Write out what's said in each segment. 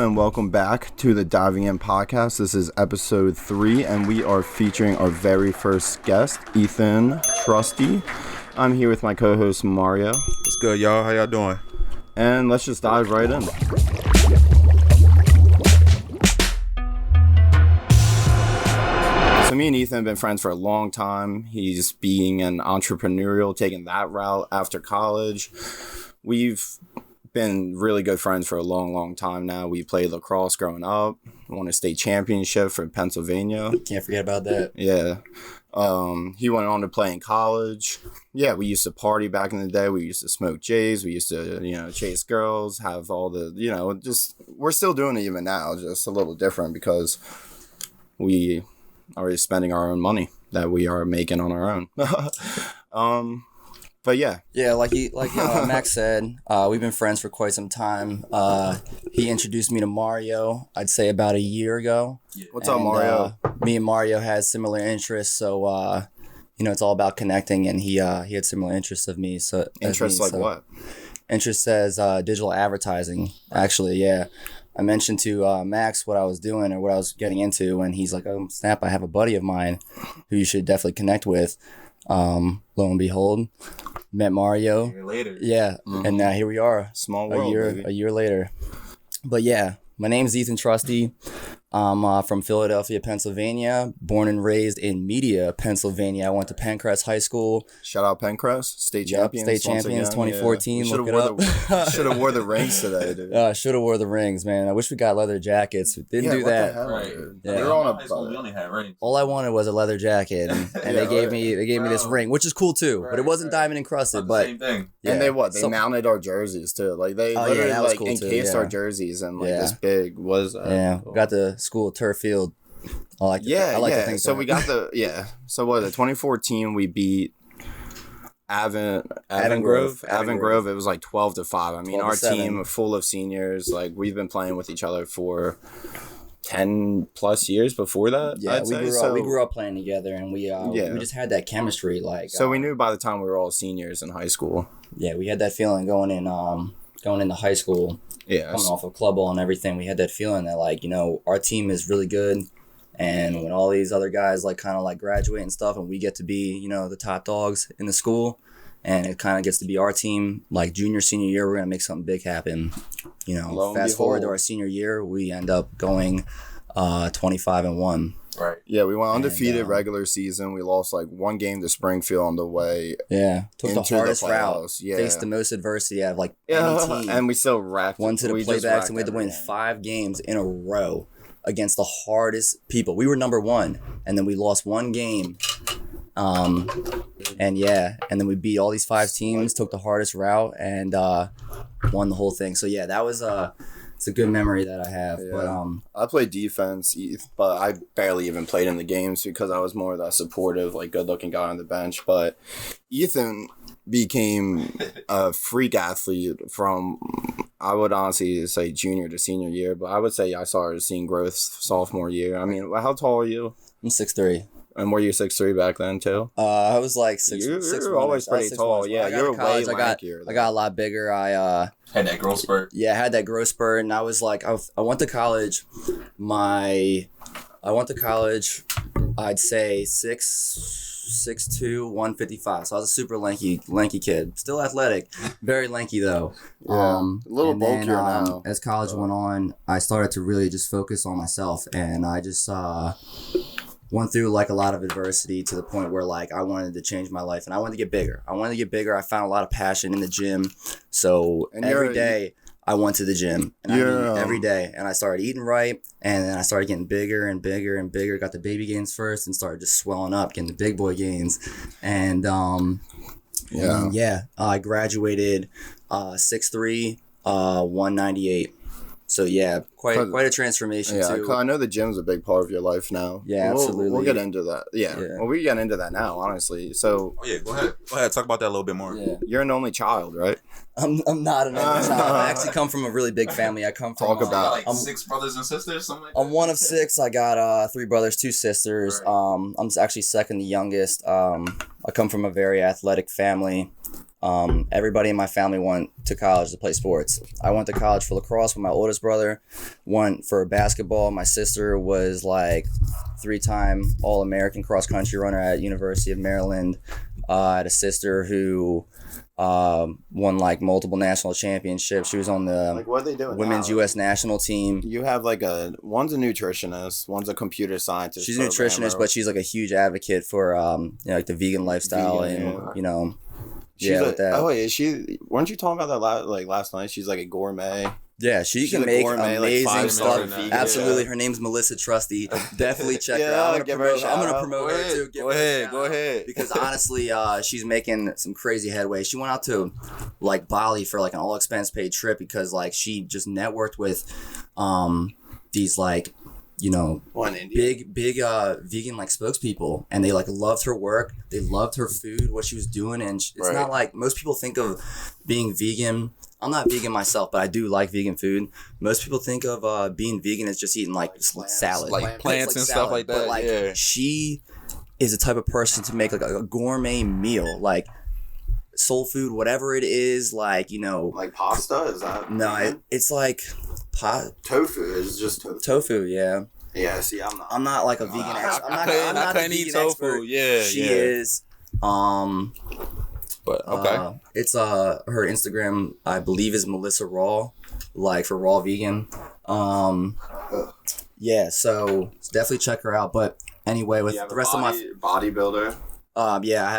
and welcome back to the Diving In podcast. This is episode 3, and we are featuring our very first guest, Ethan Trusty. I'm here with my co-host, Mario. What's good, y'all? How y'all doing? And let's just dive right in. So me and Ethan have been friends for a long time. He's being an entrepreneurial, taking that route after college. We've been really good friends for a long time now. We played lacrosse growing up. Won a state championship for Pennsylvania. Can't forget about that. Yeah. He went on to play in college. Yeah, we used to party back in the day. We used to smoke J's. We used to, chase girls, have all the, just, we're still doing it even now, just a little different because we are spending our own money that we are making on our own. But yeah. Yeah, like Max said, we've been friends for quite some time. He introduced me to Mario, I'd say about a year ago. Yeah. What's up, Mario? Me and Mario had similar interests, so it's all about connecting, and he had similar interests of me. So interests like what? Interests as digital advertising, actually, yeah. I mentioned to Max what I was doing or what I was getting into, and he's like, "Oh snap! I have a buddy of mine who you should definitely connect with." Lo and behold, met Mario. A year later. Yeah, and now here we are. Small world, a year later. But yeah, my name's Ethan Trusty. I'm from Philadelphia, Pennsylvania, born and raised in Media, Pennsylvania. I went to Pencrest High School. Shout out Pencrest, state champions. State champions, 2014. Yeah. Look it up. Should have wore the rings today, dude. Should have wore the rings, man. I wish we got leather jackets. Didn't do that. Right. Yeah. We were on we only had rings. All I wanted was a leather jacket, and they gave me this ring, which is cool too. But it wasn't diamond encrusted. But same thing. Yeah. And they mounted our jerseys too. Like they literally cool encased our jerseys and this big was. We got the school turf field. I like to think so. We got So what? The 2014 we beat Avid Grove. It was like 12-5. I mean, our team full of seniors. Like we've been playing with each other for 10 plus years before that. Yeah, we grew up playing together, and we just had that chemistry. So we knew by the time we were all seniors in high school. Yeah, we had that feeling going into high school. Yeah, coming off of club ball and everything, we had that feeling that our team is really good. And when all these other guys graduate and stuff, and we get to be, the top dogs in the school, and it kind of gets to be our team, like junior, senior year, we're going to make something big happen. Fast forward to our senior year, we end up going 25-1. Right. Yeah, we went undefeated regular season. We lost one game to Springfield on the way. Yeah, took the hardest route. Yeah, faced the most adversity out of any team. And we still racked. Went to the playbacks, and we had to win 5 games in a row against the hardest people. We were number 1, and then we lost 1 game. And then we beat all these 5 teams, took the hardest route, and won the whole thing. So yeah, that was it's a good memory that I have. Yeah. But I played defense, but I barely even played in the games because I was more of that supportive, good-looking guy on the bench. But Ethan became a freak athlete from, I would honestly say, junior to senior year. But I would say I started seeing growth sophomore year. I mean, how tall are you? I'm 6'3". And were you 6'3" back then too? I was like 6'1". You're always pretty tall. Yeah, you're way lankier. I got a lot bigger. I had that growth spurt. Yeah, I had that growth spurt, and I was like, I went to college. I'd say 6'2", 155. So I was a super lanky kid. Still athletic, very lanky though. Yeah, a little bulkier now. As college went on, I started to really just focus on myself, and I just went through a lot of adversity to the point where I wanted to change my life, and I wanted to get bigger. I found a lot of passion in the gym. So every day I went to the gym, and every day, and I started eating right, and then I started getting bigger and bigger and bigger. Got the baby gains first, and started just swelling up, getting the big boy gains, and I graduated 6'3", 198. So yeah, quite a transformation too. I know the gym's a big part of your life now. Yeah, absolutely. We'll get into that. Yeah. Well, we get into that now, honestly. So. Oh yeah, go ahead. Talk about that a little bit more. Yeah. You're an only child, right? I'm not an only child. I actually come from a really big family. I come from 6 brothers and sisters, something like that. I'm one of 6. I got 3 brothers, 2 sisters. Right. I'm actually second the youngest. I come from a very athletic family. Everybody in my family went to college to play sports. I went to college for lacrosse with my oldest brother, went for basketball. My sister was like 3-time All-American cross-country runner at University of Maryland. I had a sister who won like multiple national championships. She was on the Like, what are they doing women's now? U.S. national team. You have like one's a nutritionist, one's a computer scientist. She's a nutritionist, but she's like a huge advocate for like the vegan lifestyle and She's with that. Oh wait, weren't you talking about that last night? She's like a gourmet. Yeah, she She's can a make gourmet, amazing like 5-star stuff. vegan. Absolutely, Yeah. her name's Melissa Trusty. Definitely check her Yeah, out. I'm give her a shout gonna out. promote her too. Give Go her a ahead. shout Go out. ahead. Because honestly, she's making some crazy headway. She went out to like Bali for like an all expense paid trip because like she just networked with these like One India. big vegan like spokespeople, and they like loved her work. They loved her food, what she was doing, and it's Right. not like most people think of being vegan. I'm not vegan myself, but I do like vegan food. Most people think of being vegan as just eating like salad, Like plants and stuff like that, But like yeah. she is the type of person to make like a gourmet meal, like soul food, whatever it is, like Like pasta? Is that no, it's like tofu? Is just tofu. tofu, yeah. Yeah, see, I'm not like a vegan expert. I'm not couldn't a eat vegan tofu. expert. Yeah, She yeah. is. But okay. It's her Instagram, I believe, is Melissa Raw, like for raw vegan. Yeah, so definitely check her out. But anyway, with the rest of my bodybuilder. yeah, I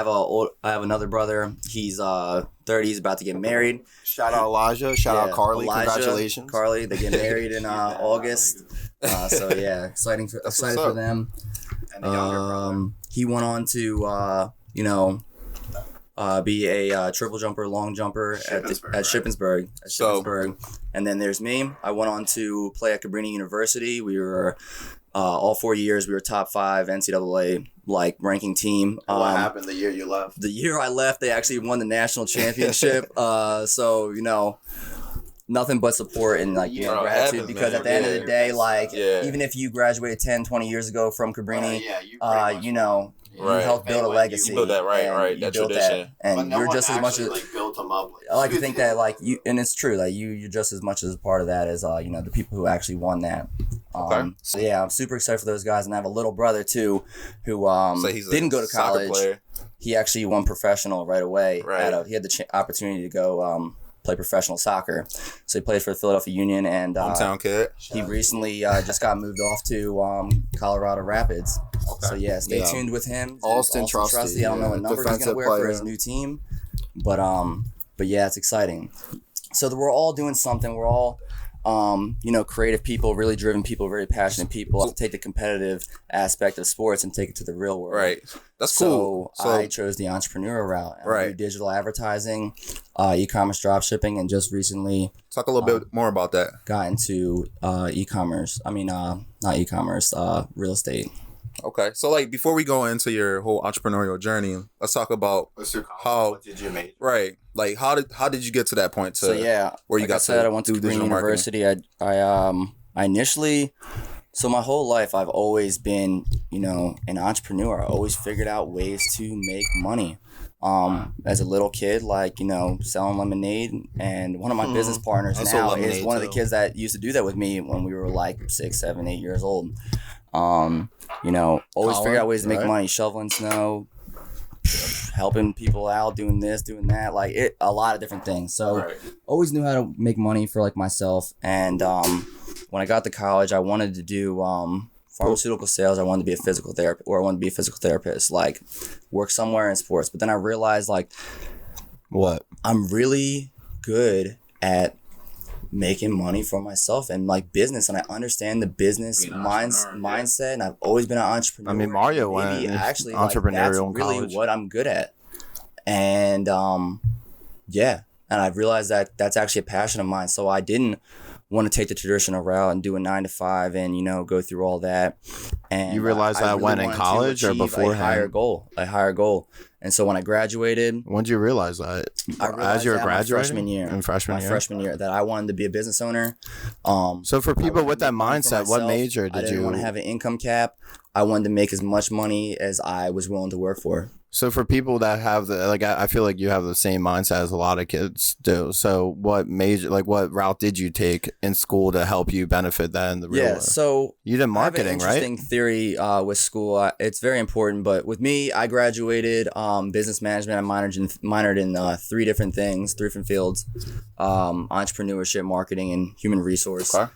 have another brother. He's 30. He's about to get married. Shout out Elijah. Shout out Carly. Elijah, Congratulations. Carly. They get married in August. So yeah, excited for them. And the younger brother. He went on to be a triple jumper, long jumper at Shippensburg. And then there's me. I went on to play at Cabrini University. We were all 4 years. We were top 5 NCAA like ranking team. What happened the year you left? The year I left, they actually won the national championship. So nothing but support and like Bro, gratitude happens, because man. at the end of the day, like Yeah. even if you graduated 10, 20 years ago from Cabrini, you Right. helped build a legacy. You built that, right, and right, you that built tradition. that, and you're just as much as built them up. I like to think that like you, and it's true, like you're just as much as a part of that as the people who actually won that. Okay. So yeah, I'm super excited for those guys, and I have a little brother too, who So he's a didn't go to soccer college. player. He actually won professional right away. Right. He had the opportunity to go play professional soccer, so he played for the Philadelphia Union, and Hometown kid. he recently just got moved off to Colorado Rapids. Okay. So yeah, stay tuned with him. Austin Trusty, I don't know what number he's defensive gonna wear player. for his new team, but yeah, it's exciting. So we're all doing something. We're all creative people, really driven people, very passionate people. To take the competitive aspect of sports and take it to the real world. Right. That's cool. So I chose the entrepreneurial route. I Right. do digital advertising, e-commerce drop shipping, and just recently talk a little bit more about that. got into e-commerce. I mean, not e-commerce, real estate. Okay. So like before we go into your whole entrepreneurial journey, let's talk about how What did you make? right. Like how did you get to that point to So yeah, where you like got I said, to I went to do Green digital marketing? University. I initially, so my whole life I've always been, an entrepreneur. I always figured out ways to make money. As a little kid, like, selling lemonade, and one of my business partners I sold now is lemonade, one of the too. kids that used to do that with me when we were like 6, 7, 8 years old. Always figure out ways to make right? money, shoveling snow, helping people out, doing this, doing that, like a lot of different things. So Right. always knew how to make money for like myself. And when I got to college, I wanted to do pharmaceutical sales. I wanted to be a physical therapist, or I wanted to be a physical therapist, like work somewhere in sports. But then I realized like What? I'm really good at making money for myself and like business, and I understand the business Being an entrepreneur, yeah. mindset, and I've always been an entrepreneur. I mean, Mario Maybe went actually entrepreneurial that's in really college. what I'm good at. And yeah, and I've realized that that's actually a passion of mine. So I didn't want to take the traditional route and do a 9 to 5 and go through all that. And You realized that really when in wanted to college or achieve beforehand? a higher goal. And so when I graduated, when did you realize that? I realized As you were that my graduating? freshman year, In freshman year? freshman year, that I wanted to be a business owner. So for people with that money for mindset, what myself. major I did didn't you? want to have an income cap. I wanted to make as much money as I was willing to work for. So for people that have the like, I feel like you have the same mindset as a lot of kids do. So what major, like, what route did you take in school to help you benefit that in the real world? So You did marketing, I have an interesting theory with school. It's very important, but with me, I graduated business management. I minored in 3 different things, 3 different fields: entrepreneurship, marketing, and human resource. Okay.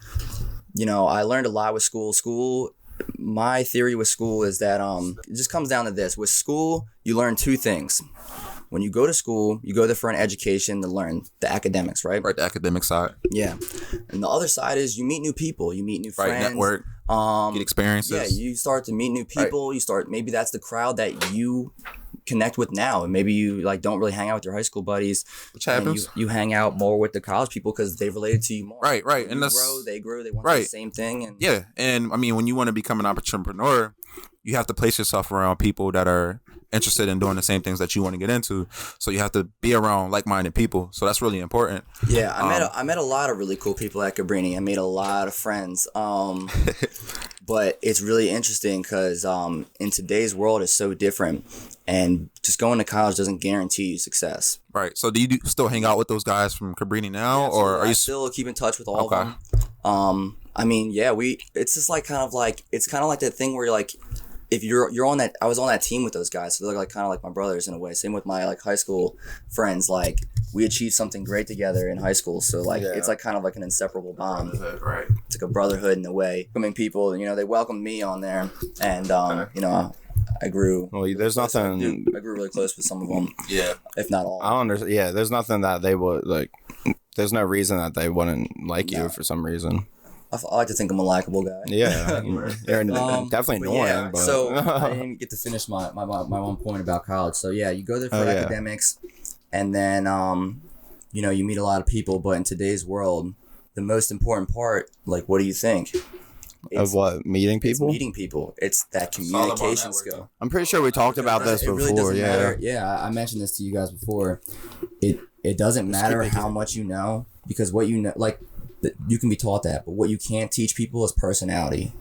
You know, I learned a lot with school. My theory with school is that it just comes down to this. With school, you learn 2 things. When you go to school, you go there for an education to learn the academics, right? Right, the academic side. Yeah. And the other side is you meet new people. You meet new friends. Right, network, get experiences. Yeah, you start to meet new people. Right. Maybe that's the crowd that you connect with now, and maybe you like don't really hang out with your high school buddies. Which happens. You hang out more with the college people because they related to you more. Right. And they grow, they want the same thing. And yeah, and I mean, when you want to become an entrepreneur, you have to place yourself around people that are interested in doing the same things that you want to get into. So you have to be around like-minded people. So that's really important. Yeah, I met a lot of really cool people at Cabrini. I made a lot of friends. But it's really interesting because in today's world, it's so different. And just going to college doesn't guarantee you success. Right. So do you still hang out with those guys from Cabrini now, or are you still keep in touch with all of them? I mean, yeah, it's just like it's kind of like that thing where you're like, if you're on that, I was on that team with those guys, so they're like kind of like my brothers in a way. Same with my like high school friends. Like we achieved something great together in high school, so like it's like kind of like an inseparable bond. Right. It's like a brotherhood in a way. Welcoming people, you know, they welcomed me on there, and you know, I grew. Well, there's nothing. I grew really close with some of them. Yeah, if not all. I don't understand. Yeah, there's nothing that they would like. There's no reason that they wouldn't like you for some reason. I like to think I'm a likable guy. Yeah, you're definitely annoying. Yeah, but. So I didn't even get to finish my one point about college. So yeah, you go there for academics, and then you know, you meet a lot of people. But in today's world, the most important part, like, what do you think? Of what? Meeting people? It's meeting people. It's that communication skill. I'm pretty sure we talked about this before. Really matter. Yeah, I mentioned this to you guys before. It doesn't matter how much you know, because what you know, like, you can be taught that, but what you can't teach people is personality.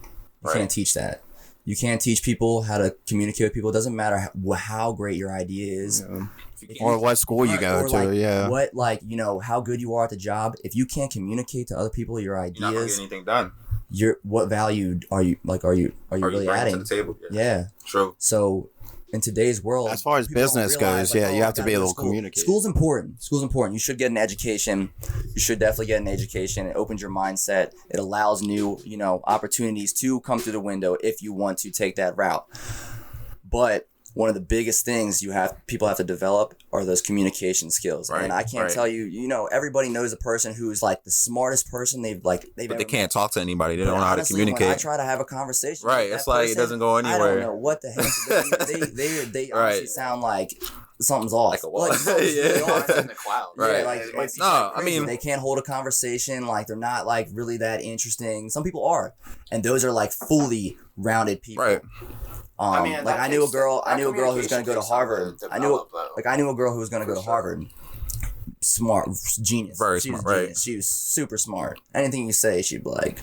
You can't teach that. You can't teach people how to communicate with people. It doesn't matter how great your idea is. Yeah. Or what school you go to, What, like, you know, how good you are at the job. If you can't communicate to other people your ideas, you're not gonna get anything done. What value are you really adding to the table? Yeah. True. So in today's world, as far as business goes, you have to be able to communicate. School's important. You should get an education. You should definitely get an education. It opens your mindset. It allows new, you know, opportunities to come through the window if you want to take that route. But one of the biggest things people have to develop are those communication skills. Right, and I can't tell you, you know, everybody knows a person who's like the smartest person but they can't talk to anybody. They don't know how to communicate. When I try to have a conversation, right? It's like it doesn't go anywhere. I don't know what the heck. They honestly sound like something's off. Like a wall. in the cloud. Right. Yeah, like I mean, they can't hold a conversation. Like they're not like really that interesting. Some people are, and those are like fully rounded people. Right. Like I knew a girl who was going to go to Harvard. I knew a girl who was going to go to Harvard. Smart, genius. Very she was smart, genius. She was super smart. Anything you say, she'd be like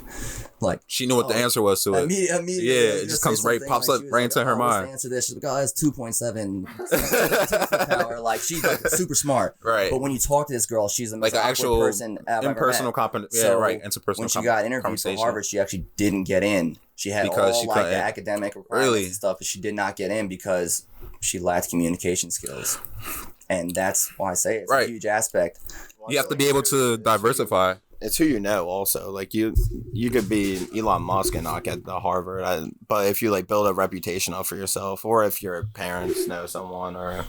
she knew what the answer was to it. Immediately, yeah, it just comes pops up right into her mind. Answer this. She's like, oh, that's 2.7 power. Like she's like super smart. Right. But when you talk to this girl, she's the most like an actual person I've impersonal competence. Yeah, right. Interpersonal. When she got interviewed for Harvard, she actually didn't get in. She had all like the academic requirements and stuff, but she did not get in because she lacked communication skills. And that's why I say it's a huge aspect. You have to be able to diversify. It's who you know also. Like you could be Elon Musk and not get the Harvard. But if you like build a reputation up for yourself, or if your parents know someone or...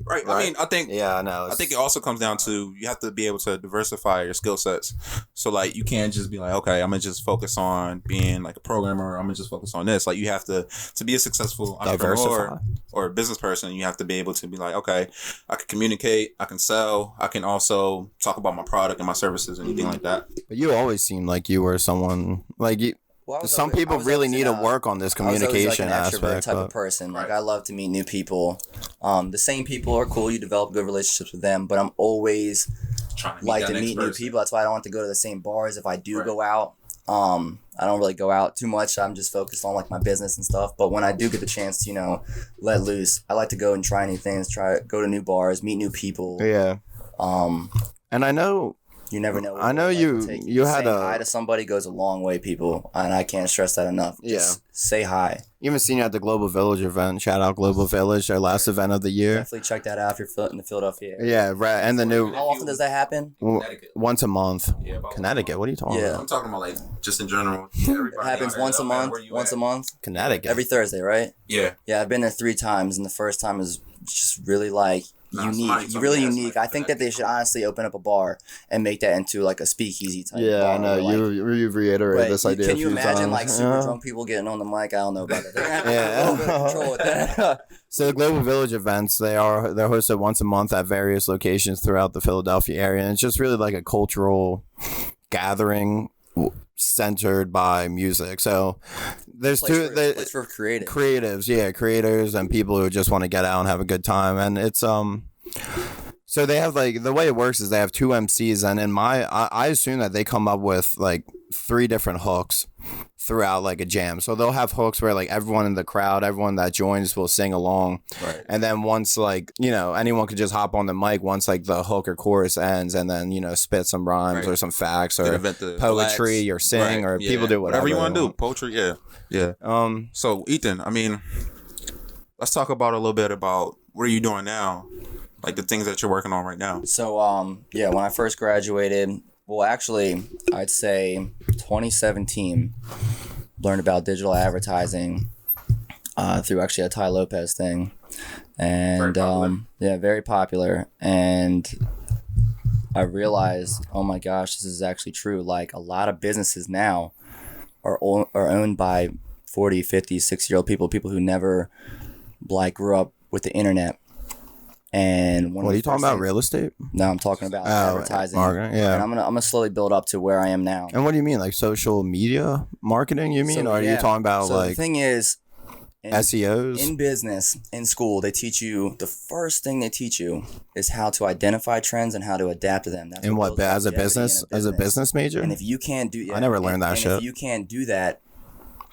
Right. I mean, I think I think it also comes down to you have to be able to diversify your skill sets. So like you can't just be like, okay, I'm gonna just focus on being like a programmer. I'm gonna just focus on this. Like you have to be a successful entrepreneur or a business person. You have to be able to be like, okay, I can communicate, I can sell, I can also talk about my product and my services, anything like that. But you always seemed like you were someone like you. Well, some people really need to work on this communication I was always like an aspect. extrovert type of person. Like I love to meet new people. The same people are cool. You develop good relationships with them, but I'm always trying to like to meet new people. That's why I don't want to go to the same bars. If I do go out, I don't really go out too much. I'm just focused on like my business and stuff. But when I do get the chance to, you know, let loose, I like to go and try new things, go to new bars, meet new people. Yeah. And I know you never know. I know you had saying hi to somebody goes a long way, people, and I can't stress that enough. Just say hi. Even seen you at the Global Village event. Shout out Global Village, our last event of the year. Definitely check that out if you're in the Philadelphia area. Yeah, right. And the new. How often does that happen? Once a month. Yeah, Connecticut. What are you talking about? I'm talking about like just in general. It happens once a month. Once a month. Connecticut. Every Thursday, right? Yeah. Yeah, I've been there 3 times, and the first time is just really like unique. Really unique. I think that they should honestly open up a bar and make that into like a speakeasy type. Yeah, bar I know. like, you've reiterated this idea. Can you imagine times. like super drunk people getting on the mic? I don't know about that. They're gonna have a little bit of control with that. So the Global Village events, they're hosted once a month at various locations throughout the Philadelphia area, and it's just really like a cultural gathering centered by music. So there's It's for creatives and people who just want to get out and have a good time. And it's so they have like, the way it works is they have 2 MCs, and I assume that they come up with like 3 different hooks throughout like a jam. So they'll have hooks where like everyone in the crowd, everyone that joins will sing along. Right. And then once like, you know, anyone could just hop on the mic once like the hook or chorus ends, and then, you know, spit some rhymes or some facts or poetry or sing or people do whatever you want to do. Poetry, yeah. So Ethan, I mean, let's talk about a little bit about what are you doing now? Like the things that you're working on right now. So when I first graduated, well, actually, I'd say 2017, learned about digital advertising through actually a Ty Lopez thing. And very popular. And I realized, oh my gosh, this is actually true. Like a lot of businesses now are owned by 40, 50, 60-year-old people who never like grew up with the internet. And what are you talking about? Real estate? No, I'm talking about advertising. Marketing, yeah. And I'm gonna slowly build up to where I am now. And what do you mean, like social media marketing? You mean, or are you talking about like? The thing is, SEOs in business, in school, they teach you, the first thing they teach you is how to identify trends and how to adapt to them. That's in what as a business major? And if you can't do, I never learned that shit. If you can't do that,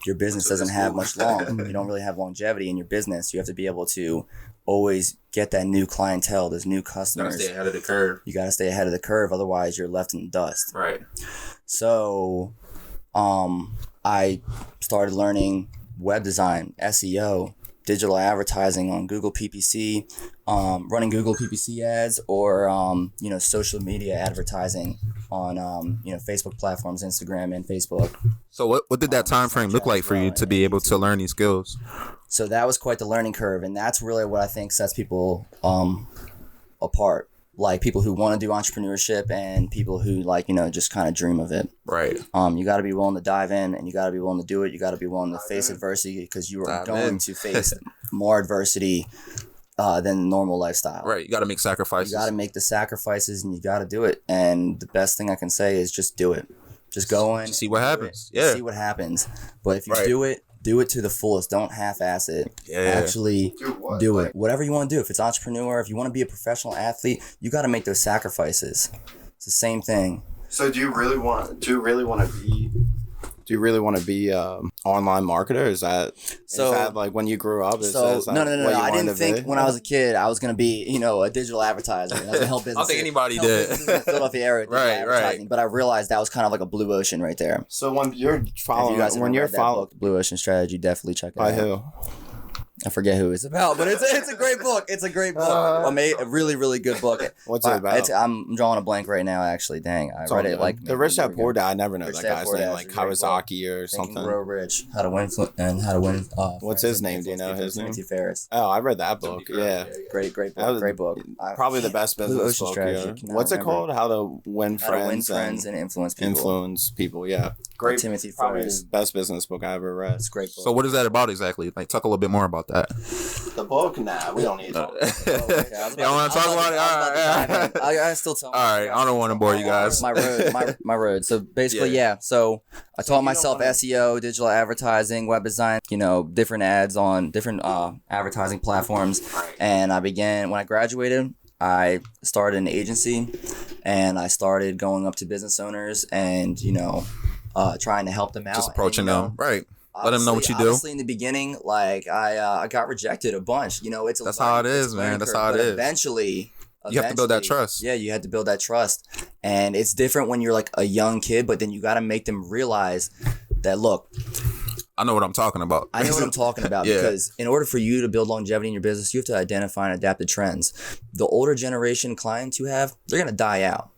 your business doesn't have much long. You don't really have longevity in your business. You have to be able to always get that new clientele, those new customers. You gotta stay ahead of the curve. You gotta stay ahead of the curve, otherwise you're left in the dust. Right. So, I started learning web design, SEO, digital advertising on Google PPC, running Google PPC ads, or social media advertising on Facebook platforms, Instagram and Facebook. So what did that time frame look like for you to be able to learn these skills? So that was quite the learning curve, and that's really what I think sets people apart. Like people who want to do entrepreneurship and people who just kind of dream of it. Right. You got to be willing to dive in, and you got to be willing to do it. You got to be willing to face adversity, because you are going to face more adversity than the normal lifestyle. Right. You got to make sacrifices. You got to make the sacrifices, and you got to do it. And the best thing I can say is just do it. Just go in. See what happens. Yeah. See what happens. But if you do it to the fullest. Don't half-ass it. Yeah. Actually do it. Whatever you want to do. If it's entrepreneur, if you want to be a professional athlete, you got to make those sacrifices. It's the same thing. So do you really want to be online marketer? Is that like when you grew up? No. I didn't think when I was a kid I was gonna be a digital advertiser. I was gonna help businesses. I don't think anybody did. In the Philadelphia area, right. But I realized that was kind of like a blue ocean right there. So when you're following, book, Blue Ocean Strategy, definitely check it out. By who? I forget who it's about, but it's a great book. It's a great book. A really, really good book. What's it about? I'm drawing a blank right now, actually. Dang. I read it like... The Rich Dad Poor Dad. I never know that guy's name. Like Kawasaki or something. Grow Rich. How to Win... What's his name? Do you know his name? Timothy Ferriss. Oh, I read that book. Yeah. Great book. Probably the best business book. What's it called? How to Win Friends and Influence People. Yeah. Great. Timothy Probably Ferriss. the best business book I ever read. It's a great book. So what is that about exactly? Like, talk a little bit more about that. the book? Nah, we don't need to talk about it. Oh, okay. Y'all want to talk about it? All right. I still tell. All right. I don't want to bore you guys. My road. So basically, yeah. So I taught myself SEO, digital advertising, web design, different ads on different advertising platforms. And I began, when I graduated, I started an agency, and I started going up to business owners and, trying to help them out. Just approaching them. Right. Let them know what you do. Honestly, in the beginning, like I got rejected a bunch. That's how it is, man. That's how it is. Eventually, you have to build that trust. Yeah, you had to build that trust. And it's different when you're like a young kid, but then you got to make them realize that, look, I know what I'm talking about. I know what I'm talking about because in order for you to build longevity in your business, you have to identify and adapt to trends. The older generation clients you have, they're going to die out.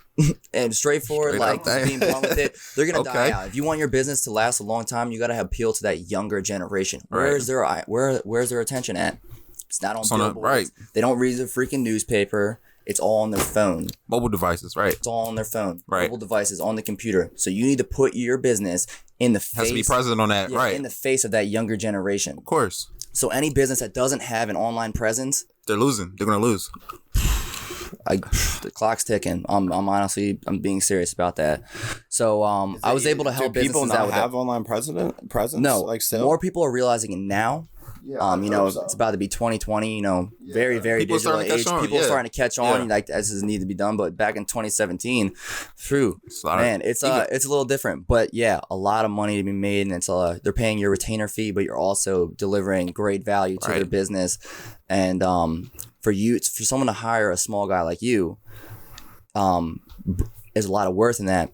And straightforward, being blunt with it, they're going to die out. If you want your business to last a long time, you got to appeal to that younger generation. Where's their attention at? It's not on billboards. Right. They don't read the freaking newspaper. It's all on their phone. Mobile devices, right. It's all on their phone. Right. Mobile devices on the computer. So you need to put your business in the face. Has to be present on that, right. In the face of that younger generation. Of course. So any business that doesn't have an online presence, they're losing. They're going to lose. The clock's ticking. I'm being serious about that. So I was able to help businesses people not out with have that. online presence? No, still? more people are realizing it now. Yeah, it's about to be 2020. Very, very people digital age. People are starting to catch on. Like this is need to be done. But back in 2017, it's a little different. But yeah, a lot of money to be made, and they're paying your retainer fee, but you're also delivering great value to their business. And for someone to hire a small guy like you, is a lot of worth in that.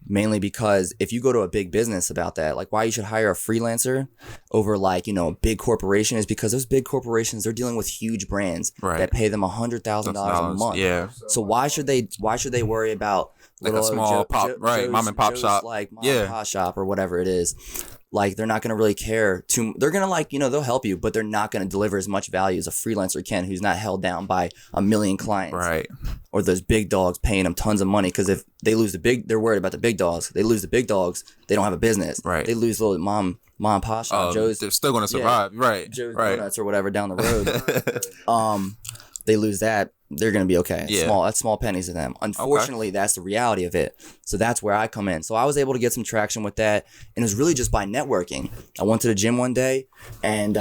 Mainly because if you go to a big business about that, like why you should hire a freelancer over a big corporation is because those big corporations, they're dealing with huge brands that pay them $100,000 a month. Yeah. So why should they worry about like a small mom and pop shop, like mom and pop shop or whatever it is? Like they're not going to really care they're going to they'll help you, but they're not going to deliver as much value as a freelancer can, who's not held down by a million clients. Right. Or those big dogs paying them tons of money. Because if they lose they're worried about the big dogs. They lose the big dogs, they don't have a business. Right. They lose little mom and pop shop. They're still going to survive. Right. Joe's Donuts or whatever down the road. They lose that, they're going to be okay. That's small pennies to them. Unfortunately, that's the reality of it. So that's where I come in. So I was able to get some traction with that. And it was really just by networking. I went to the gym one day and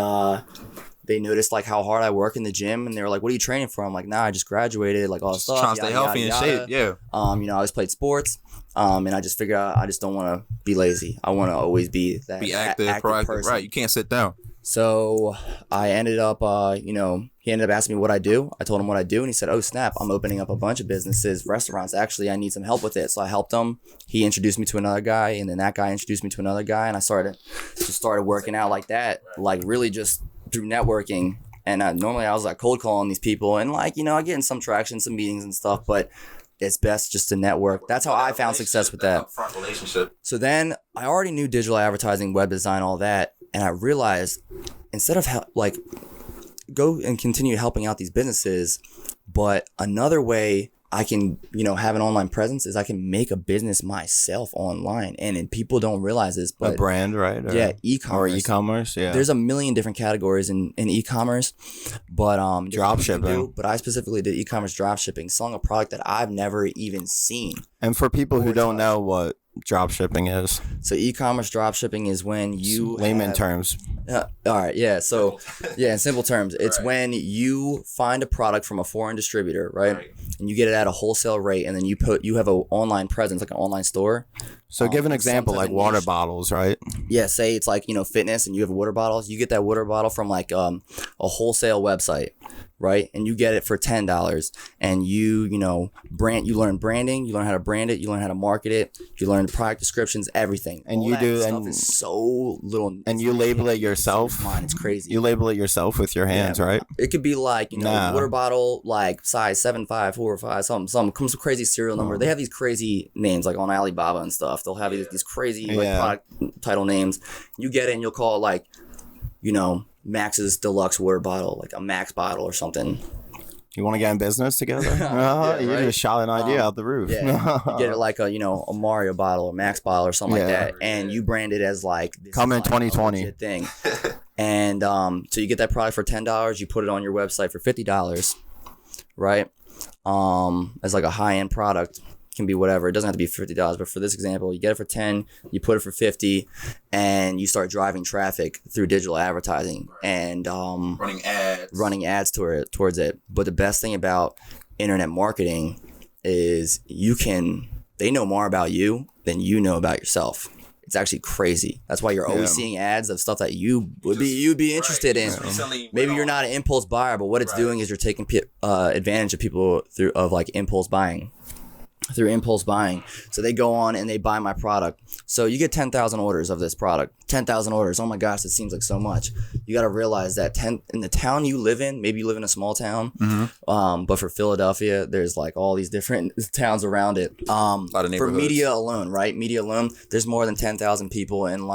they noticed like how hard I work in the gym. And they were like, what are you training for? I'm like, nah, I just graduated, like all this stuff. Trying to stay healthy and shape. Yeah. I always played sports. And I just figured out I just don't want to be lazy. I want to always be that active, proactive person. Right. You can't sit down. So I ended up, he ended up asking me what I do. I told him what I do, and he said, oh, snap, I'm opening up a bunch of businesses, restaurants. Actually, I need some help with it. So I helped him. He introduced me to another guy, and then that guy introduced me to another guy, and I started working out like that, like really just through networking. And normally I was like cold calling these people, and I get in some traction, some meetings and stuff, but it's best just to network. That's how I found success with that. Upfront relationship. So then I already knew digital advertising, web design, all that. And I realized instead of go and continue helping out these businesses, but another way I can, have an online presence is I can make a business myself online. And people don't realize this, but a brand, right? E-commerce. Or e-commerce, yeah. There's a million different categories in e-commerce, but drop shipping. But I specifically did e-commerce drop shipping, selling a product that I've never even seen. And for people who don't know what drop shipping is, so e-commerce drop shipping is when you layman terms. All right, yeah. So in simple terms, it's when you find a product from a foreign distributor, right? And you get it at a wholesale rate, and then you have an online presence, like an online store. So give an example, like water bottles, right? Yeah, say it's like, fitness, and you have water bottles. You get that water bottle from like a wholesale website, right? And you get it for $10, and you learn branding, you learn how to brand it, you learn how to market it, you learn product descriptions, everything. And all that stuff is so little. And you label it yourself. It's crazy. You label it yourself with your hands, right? It could be like, water bottle, like size 75445, some crazy serial number. They have these crazy names like on Alibaba and stuff. They'll have these crazy product title names. You get it and you'll call it like, Max's deluxe water bottle, like a Max bottle or something. You want to get in business together? You just shot an idea out the roof. Yeah. You get it like a Mario bottle or Max bottle or something like that, and you brand it as like this come in 2020 thing. And so you get that product for $10, you put it on your website for $50, right? As like a high-end product. Can be whatever. It doesn't have to be $50, but for this example, you get it for 10, you put it for 50, and you start driving traffic through digital advertising and running ads towards it. But the best thing about internet marketing is they know more about you than you know about yourself. It's actually crazy. That's why you're always seeing ads of stuff that you'd be interested in. Maybe you're not an impulse buyer, but what it's doing is you're taking advantage of people through impulse buying. Through impulse buying. So they go on and they buy my product. So you get 10,000 orders of this product. 10,000 orders. Oh my gosh, it seems like so much. You got to realize that in the town you live in, maybe you live in a small town, but for Philadelphia, there's like all these different towns around it. A lot of neighborhoods. For media alone, right? Media alone, there's more than 10,000 people in 3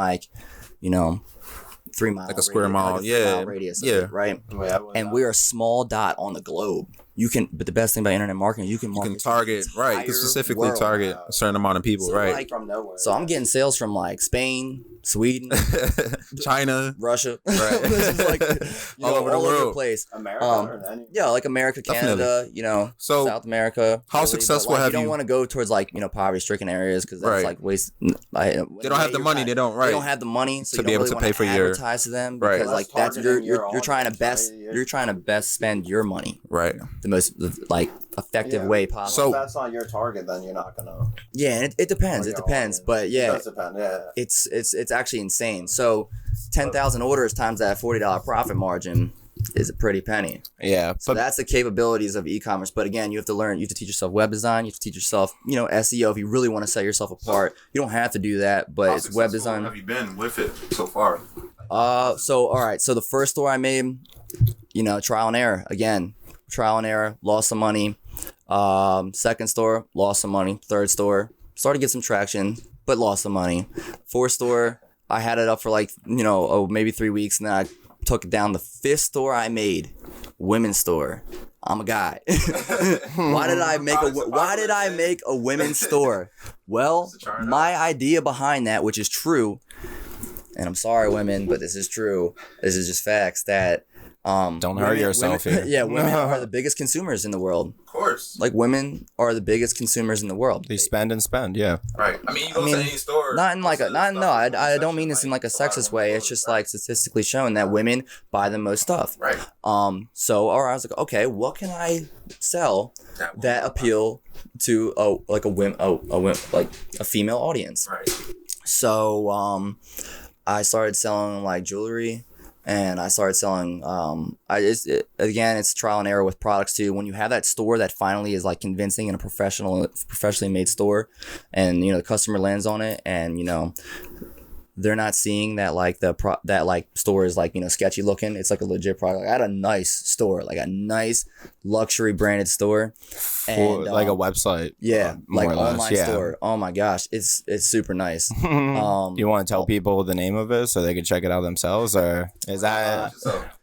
mile like a square mile, mile radius, right? And we're a small dot on the globe. But the best thing about internet marketing, you can target, right? You can specifically target a certain amount of people, right? From nowhere. So I'm getting sales from like Spain, Sweden, China, Russia, right? all over the place. America, like America, Canada, so South America. How Italy, successful have you? You don't want to go towards poverty-stricken areas because that's like waste. They don't have the money. They don't have the money to be able to pay for your advertise to them because like that's you're trying to best spend your money, right? The most effective way possible. So if that's not your target, then you're not gonna. Yeah, and it depends. It depends, but yeah, it does depend. Yeah, it's actually insane. So 10,000 orders times that $40 profit margin is a pretty penny. Yeah, so that's the capabilities of e-commerce. But again, you have to teach yourself web design. You have to teach yourself, SEO. If you really want to set yourself apart, you don't have to do that. But it's web design. Have you been with it so far? So all right. So the first store I made, trial and error again. Trial and error, lost some money. Second store, lost some money. Third store, started to get some traction, but lost some money. Fourth store, I had it up for maybe 3 weeks, and then I took it down. The fifth store I made, women's store. I'm a guy. Why did I make a women's store? Well, my idea behind that, which is true, and I'm sorry, women, but this is true. This is just facts that. Don't hurt yourself here. Yeah, women are the biggest consumers in the world. Of course. Like women are the biggest consumers in the world. They spend and spend, yeah. Right. I mean, you go to any store. I don't mean this in like a sexist way. It's just like statistically shown that women buy the most stuff. Right. So I was like, okay, what can I sell that appeal to a female audience? Right. So I started selling like jewelry. And I started selling. It's trial and error with products too. When you have that store that finally is like convincing in a professionally made store, and the customer lands on it, and they're not seeing that like that store is like sketchy looking. It's like a legit product. Like, I had a nice store, like a nice luxury branded store, and like a website. Yeah, like online store. Oh my gosh, it's super nice. You want to tell people the name of it so they can check it out themselves, or is that?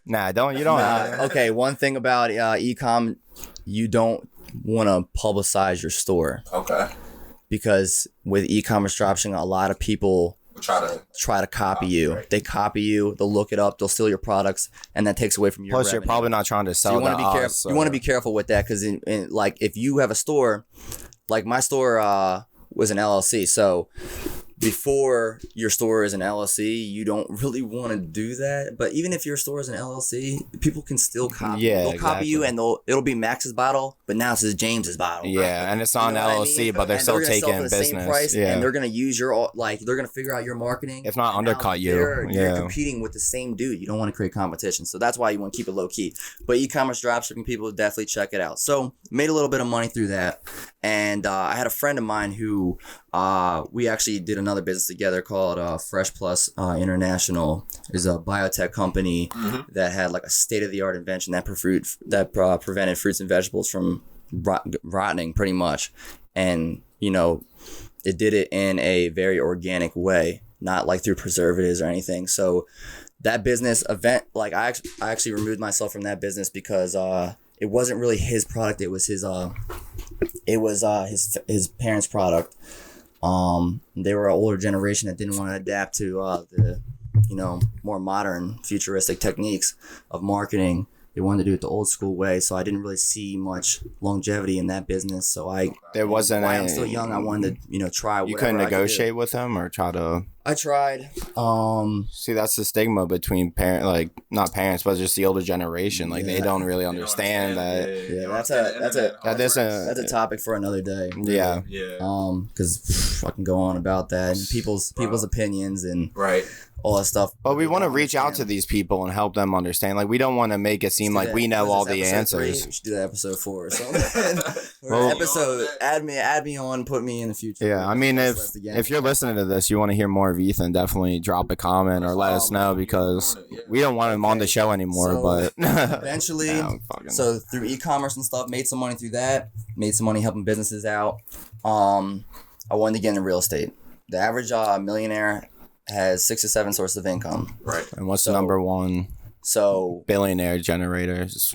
Nah, don't. You don't. Okay, one thing about e-com, you don't want to publicize your store. Okay. Because with e-commerce dropshipping, a lot of people try to copy you. Right. They copy you. They'll look it up. They'll steal your products, and that takes away from your. Plus, revenue. you're probably not trying to sell. So you want to be careful with that because, like, if you have a store, like my store was an LLC, so before your store is an LLC, you don't really want to do that. But even if your store is an LLC, people can still copy. Yeah, they'll copy you, and it'll be Max's bottle, but now it says James's bottle. Yeah, and it's not an LLC, but they're still taking business. Same price, and they're gonna use they're gonna figure out your marketing. If not undercut you, you're competing with the same dude. You don't want to create competition, so that's why you want to keep it low key. But e-commerce dropshipping, people definitely check it out. So made a little bit of money through that, and I had a friend of mine who we actually did another business together called Fresh Plus International. Is a biotech company that had like a state-of-the-art invention that prevented fruits and vegetables from rotting pretty much. And, it did it in a very organic way, not like through preservatives or anything. So that business event, like I actually removed myself from that business because it wasn't really his product. It was his parents' product. They were an older generation that didn't want to adapt to more modern, futuristic techniques of marketing. They wanted to do it the old school way, so I didn't really see much longevity in that business. So I'm still young. I wanted to, try whatever. You couldn't negotiate with them or try to. I tried. See, that's the stigma between not parents, but just the older generation. Like they don't really understand that. That's a topic for another day. Really. Yeah. Because I can go on about that and people's opinions and all that stuff. But we want to reach out to these people and help them understand. Like we don't want to make it seem like we know all the answers. We should do that episode 4 or something. Add me on, put me in the future. Yeah, I mean, if you're listening to this, you want to hear more of Ethan, definitely drop a comment or let us know, because we don't want him on the show anymore. But eventually, so through e-commerce and stuff, made some money through that. Made some money helping businesses out. I wanted to get into real estate. The average millionaire has 6 or 7 sources of income. Right. And what's the number one? So billionaire generators,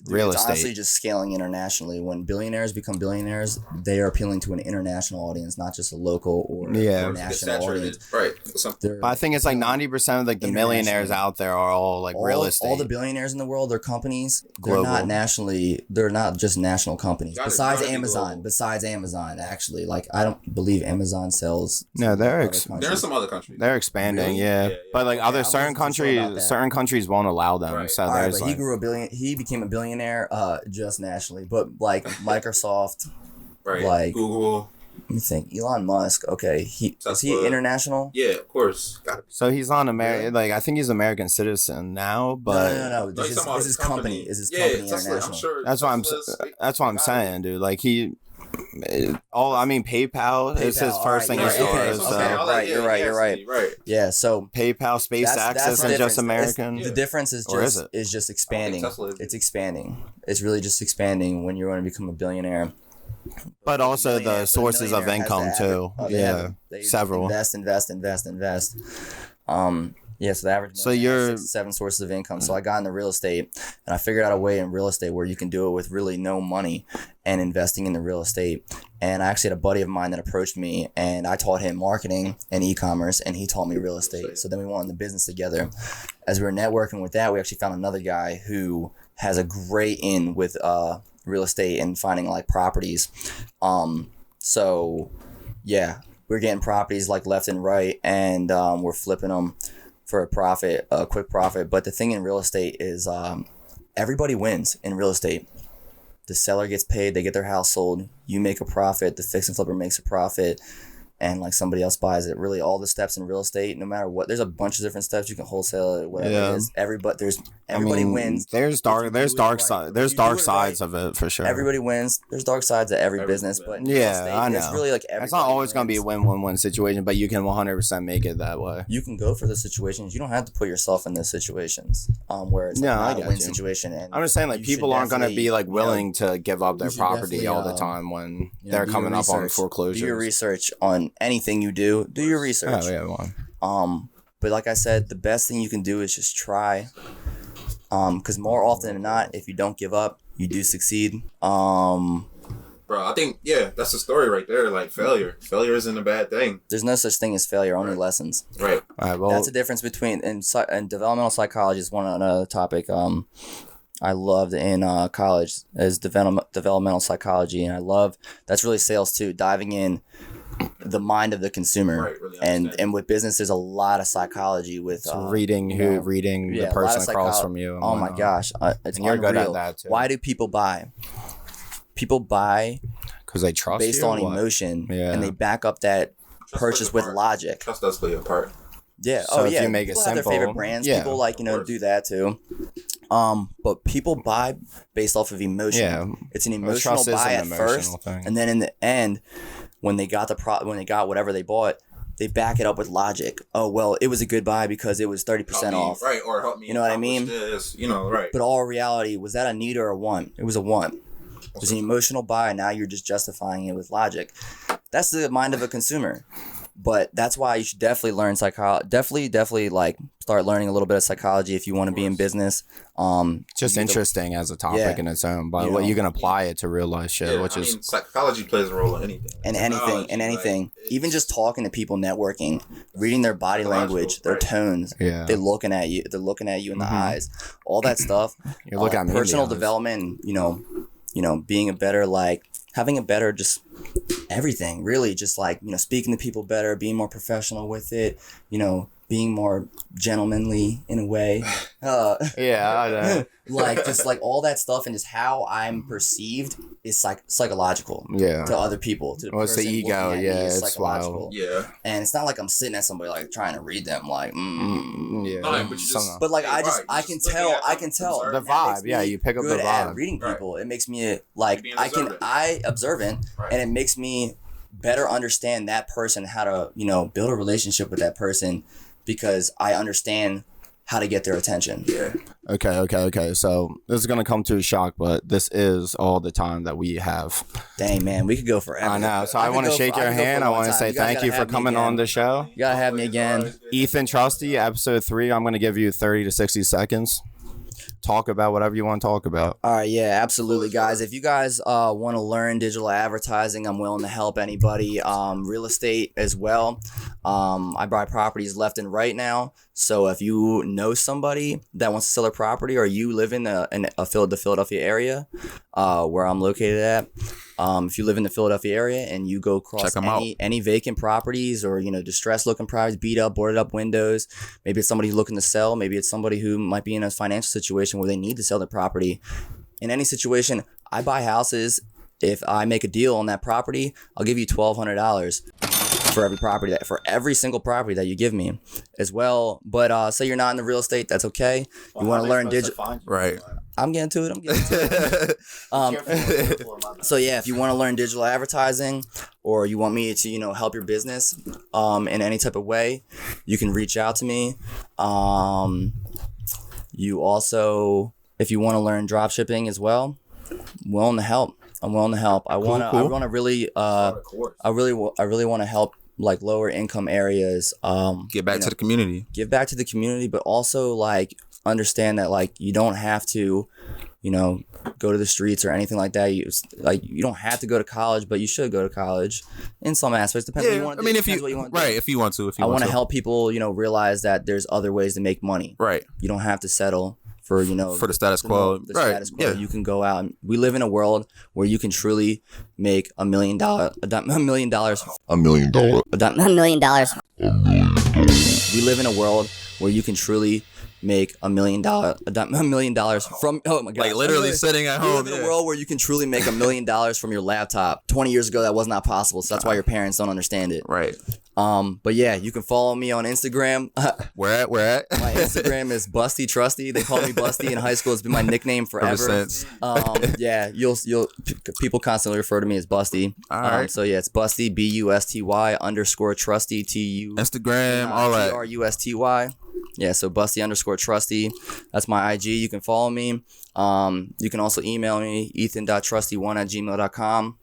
real estate. Honestly, just scaling internationally. When billionaires become billionaires, they are appealing to an international audience, not just a local or national audience. Right. But I think it's like 90% of the millionaires out there are all real estate. All the billionaires in the world, their companies, they're not nationally. They're not just national companies. Besides Amazon, actually, I don't believe Amazon sells. No, there are some other countries. They're expanding, yeah. But certain countries won't allow them. Right. So there's he became a billionaire just nationally, but Microsoft, Google. Let me think. Elon Musk. Okay, is he international? Yeah, of course. So he's on American. I think he's American citizen now, but no. Is his company international? I'm sure that's what I'm saying, dude. PayPal is his first thing he started. Right, you're right. Yeah, so PayPal, SpaceX isn't just American. The difference is just expanding. It's expanding. It's really just expanding when you're going to become a billionaire. But also the sources of income too. Several. Invest. So the average has 7 sources of income. So I got into real estate, and I figured out a way in real estate where you can do it with really no money and investing in the real estate. And I actually had a buddy of mine that approached me, and I taught him marketing and e-commerce, and he taught me real estate. So then we went in the business together. As we were networking with that, we actually found another guy who has a great in with real estate and finding properties. We're getting properties left and right, and we're flipping them for a quick profit. But the thing in real estate is everybody wins in real estate. The seller gets paid, they get their house sold, you make a profit, the fix and flipper makes a profit, and somebody else buys it. Really, all the steps in real estate, no matter what, there's a bunch of different steps. You can wholesale it, whatever it is. Everybody wins. There's dark sides of it for sure. Everybody wins. There's dark sides of every business, but in real estate, I know. It's really it's not always going to be a win-win-win situation, but you can 100% make it that way. You can go for the situations. You don't have to put yourself in those situations where it's not a win situation. And I'm just saying, people aren't going to be willing to give up their property all the time when they're coming up on foreclosures. Do your research on anything you do. Do your research. But like I said, the best thing you can do is just try. Because more often than not, if you don't give up, you do succeed. Bro, I think that's the story right there. Failure isn't a bad thing. There's no such thing as failure, only lessons. Right. That's the difference between and developmental psychology is another topic. I loved in college is developmental psychology, and that's really sales too. Diving in the mind of the consumer, really and with business, there's a lot of psychology with reading the person across from you. Oh my gosh, it's unreal. You're good at that too. Why do people buy? People buy because they trust based on emotion, and they back up that purchase with logic. Trust does play a part. Yeah. So if you make people it simple, have their favorite brands. People do that too. But people buy based off of emotion. Yeah. It's an emotional buy at first, and then in the end, when they got whatever they bought, they back it up with logic. Oh well, it was a good buy because it was 30% off. Right, or help me. You know what I mean? This, right. But all reality, was that a need or a want? It was a want. It was an emotional buy, and now you're just justifying it with logic. That's the mind of a consumer. But that's why you should definitely learn psychology. Definitely like start learning a little bit of psychology if you want to be in business. Just interesting as a topic in its own, but you can apply it to real life shit, which is psychology plays a role in anything. And anything. Like, even just talking to people, networking, reading their body language, their tones. Yeah. They're looking at you in the eyes. All that stuff. You're looking at me personal development, being a better, like, having a better just everything, really, just like, speaking to people better, being more professional with it, being more gentlemanly in a way. Yeah, I know. Like, just like all that stuff, and just how I'm perceived is psychological to other people. To the it's the ego, it's psychological. Wild. Yeah. And it's not like I'm sitting at somebody like trying to read them like, but like I can tell the vibe. You pick up the vibe. At reading people. It makes me like I observant, and it makes me better understand that person, how to build a relationship with that person, because I understand how to get their attention. Yeah. Okay. So this is gonna come to a shock, but this is all the time that we have. Dang, man, we could go forever. I know. So I want to shake your hand. I want to say thank you for coming on the show. You gotta have me again. Ethan Trusty, episode 3. I'm gonna give you 30 to 60 seconds. Talk about whatever you want to talk about. All right, yeah, absolutely, guys. If you guys want to learn digital advertising, I'm willing to help anybody. Real estate as well. I buy properties left and right now. So if you know somebody that wants to sell a property, or you live in the Philadelphia area, where I'm located at, if you live in the Philadelphia area and you go across any vacant properties, or distressed looking properties, beat up, boarded up windows, maybe it's somebody looking to sell, maybe it's somebody who might be in a financial situation where they need to sell their property. In any situation, I buy houses. If I make a deal on that property, I'll give you $1,200 for every single property that you give me as well. But say you're not in the real estate, that's okay. You want to learn digital, right? I'm getting to it. So yeah, if you want to learn digital advertising, or you want me to help your business in any type of way, you can reach out to me. You also, if you want to learn drop shipping as well, I'm willing to help. I want to really want to help like lower income areas. Give back to the community. Give back to the community, but also like understand that like you don't have to, go to the streets or anything like that. You don't have to go to college, but you should go to college in some aspects. Depends what you want to do. If you want to. I want to help people, realize that there's other ways to make money. Right. You don't have to settle for the status quo. Status quo. You can go out, and we live in a world where you can truly make $1 million. $1 million. We live in a world where you can truly make $1 million from, oh my god, like literally sitting at home. We live in a world where you can truly make $1 million from your laptop. 20 years ago, that was not possible, so that's why your parents don't understand it. Right. But yeah, you can follow me on Instagram. Where at? My Instagram is Busty Trusty. They called me Busty in high school. It's been my nickname forever. Ever since. Yeah, people constantly refer to me as Busty. All right. So yeah, it's Busty, BUSTY_Trusty, TU. Instagram, all that. TRUSTY. Yeah, so Busty_Trusty. That's my IG. You can follow me. You can also email me, ethan.trusty1@gmail.com.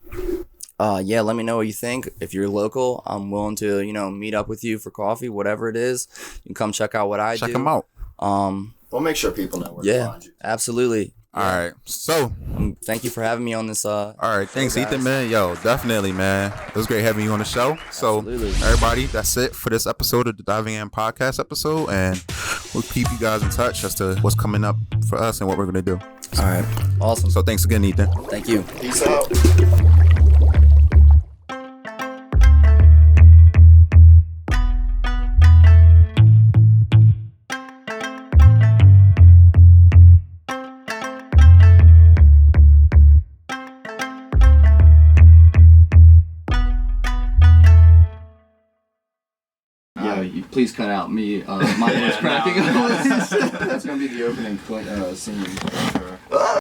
Yeah, let me know what you think. If you're local, I'm willing to, meet up with you for coffee, whatever it is. You can come check out what I do. Check them out. We'll make sure people know where to find you. Absolutely. All right. So, thank you for having me on this. All right. Thanks, Ethan, man. Yo, definitely, man. It was great having you on the show. So, everybody, that's it for this episode of the Diving In Podcast episode. And we'll keep you guys in touch as to what's coming up for us and what we're going to do. All right. Awesome. So, thanks again, Ethan. Thank you. Peace out. Please cut out me. My voice cracking. That's gonna be the opening scene.